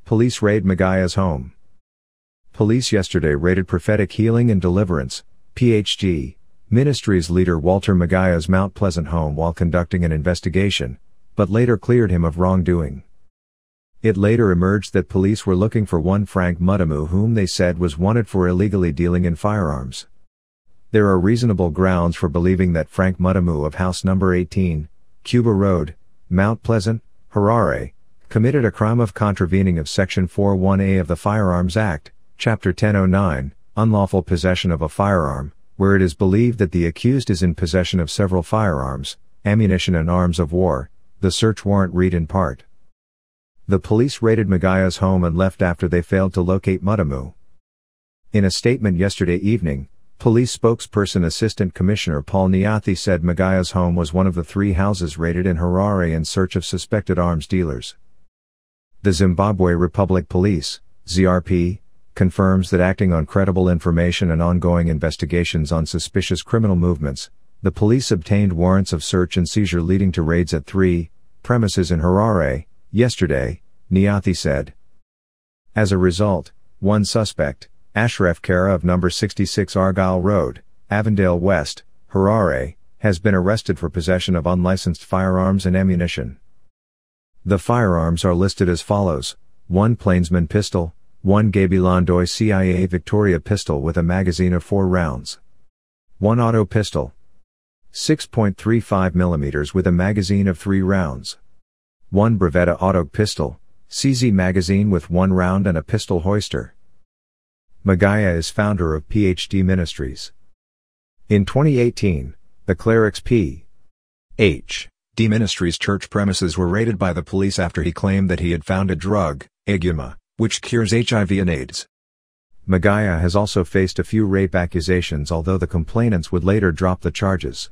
Police raid Magaya's home. Police yesterday raided Prophetic Healing and Deliverance, PHD, Ministries leader Walter Magaya's Mount Pleasant home while conducting an investigation, but later cleared him of wrongdoing. It later emerged that police were looking for one Frank Mudamu, whom they said was wanted for illegally dealing in firearms. There are reasonable grounds for believing that Frank Mudamu of house number 18, Cuba Road, Mount Pleasant, Harare, committed a crime of contravening of Section 41A of the Firearms Act, Chapter 1009, unlawful possession of a firearm, where it is believed that the accused is in possession of several firearms, ammunition and arms of war. The search warrant read in part. The police raided Magaya's home and left after they failed to locate Mudamu. In a statement yesterday evening, police spokesperson Assistant Commissioner Paul Nyathi said Magaya's home was one of the 3 houses raided in Harare in search of suspected arms dealers. The Zimbabwe Republic Police, ZRP, confirms that acting on credible information and ongoing investigations on suspicious criminal movements, the police obtained warrants of search and seizure leading to raids at 3 premises in Harare, yesterday, Nyathi said. As a result, one suspect, Ashraf Kara of number 66 Argyle Road, Avondale West, Harare, has been arrested for possession of unlicensed firearms and ammunition. The firearms are listed as follows: 1 Plainsman pistol, 1 Gabilandoy CIA Victoria pistol with a magazine of 4 rounds. 1 auto pistol. 6.35 mm with a magazine of 3 rounds. 1 Brevetta auto pistol, CZ magazine with 1 round and a pistol hoister. Magaya is founder of PHD Ministries. In 2018, the Clerics P.H.D. Ministries church premises were raided by the police after he claimed that he had found a drug, Aguma, which cures HIV and AIDS. Magaya has also faced a few rape accusations, although the complainants would later drop the charges.